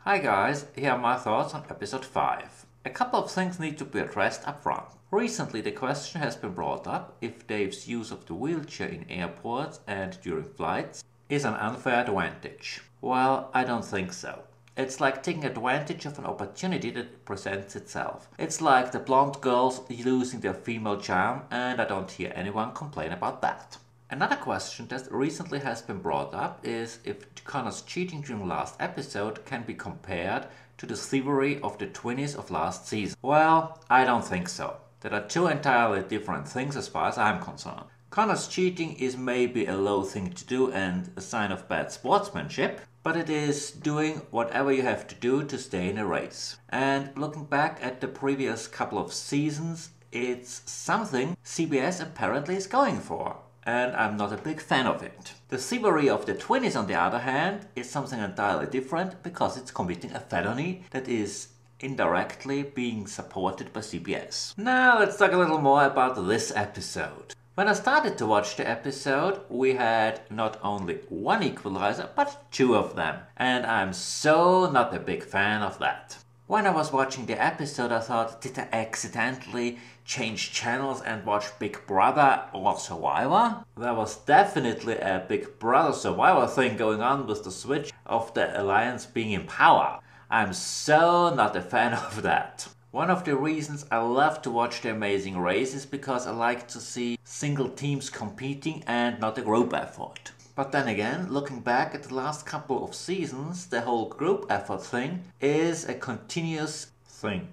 Hi guys, here are my thoughts on episode 5. A couple of things need to be addressed up front. Recently the question has been brought up if Dave's use of the wheelchair in airports and during flights is an unfair advantage. Well, I don't think so. It's like taking advantage of an opportunity that presents itself. It's like the blonde girls losing their female charm, and I don't hear anyone complain about that. Another question that recently has been brought up is if Connor's cheating during last episode can be compared to the thievery of the 20s of last season. Well, I don't think so. There are two entirely different things as far as I'm concerned. Connor's cheating is maybe a low thing to do and a sign of bad sportsmanship, but it is doing whatever you have to do to stay in a race. And looking back at the previous couple of seasons, it's something CBS apparently is going for. And I'm not a big fan of it. The thievery of the 20s, on the other hand, is something entirely different because it's committing a felony that is indirectly being supported by CBS. Now let's talk a little more about this episode. When I started to watch the episode, we had not only one equalizer, but two of them. And I'm so not a big fan of that. When I was watching the episode, I thought, did I accidentally change channels and watch Big Brother or Survivor? There was definitely a Big Brother Survivor thing going on with the switch of the alliance being in power. I'm so not a fan of that. One of the reasons I love to watch The Amazing Race is because I like to see single teams competing and not a group effort. But then again, looking back at the last couple of seasons, the whole group effort thing is a continuous thing.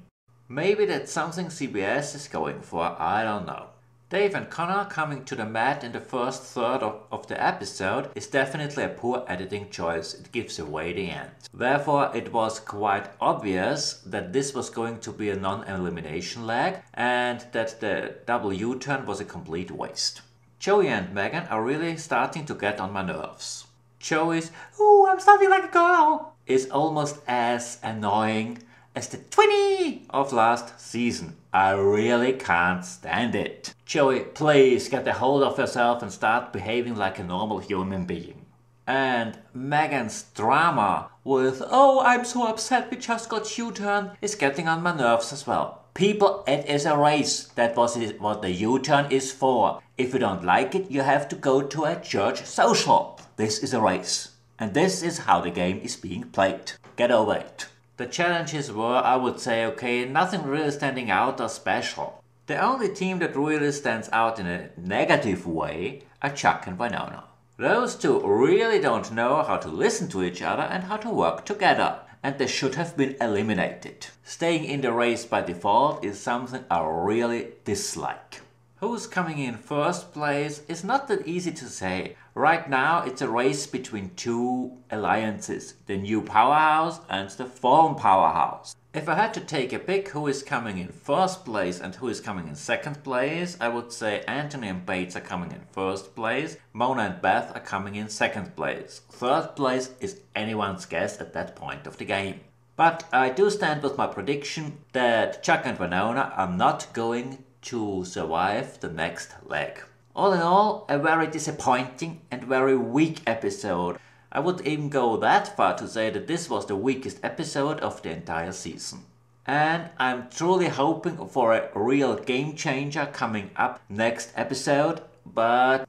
Maybe that's something CBS is going for, I don't know. Dave and Connor coming to the mat in the first third of the episode is definitely a poor editing choice. It gives away the end. Therefore, it was quite obvious that this was going to be a non-elimination leg and that the double U-turn was a complete waste. Joey and Megan are really starting to get on my nerves. Joey's, "Ooh, I'm starting like a girl," is almost as annoying as the 20 of last season. I really can't stand it. Joey, please get a hold of yourself and start behaving like a normal human being. And Megan's drama with, "Oh, I'm so upset we just got U-turn," is getting on my nerves as well. People, it is a race. That was what the U-turn is for. If you don't like it, you have to go to a church social. This is a race. And this is how the game is being played. Get over it. The challenges were, I would say, okay, nothing really standing out or special. The only team that really stands out in a negative way are Chuck and Winona. Those two really don't know how to listen to each other and how to work together. And they should have been eliminated. Staying in the race by default is something I really dislike. Who's coming in first place is not that easy to say. Right now it's a race between two alliances, the new powerhouse and the fallen powerhouse. If I had to take a pick who is coming in first place and who is coming in second place, I would say Anthony and Bates are coming in first place, Mona and Beth are coming in second place. Third place is anyone's guess at that point of the game. But I do stand with my prediction that Chuck and Winona are not going to survive the next leg. All in all, a very disappointing and very weak episode. I would even go that far to say that this was the weakest episode of the entire season. And I'm truly hoping for a real game changer coming up next episode, but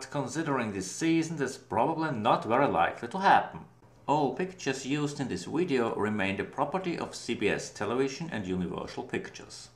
considering this season, that's probably not very likely to happen. All pictures used in this video remain the property of CBS Television and Universal Pictures.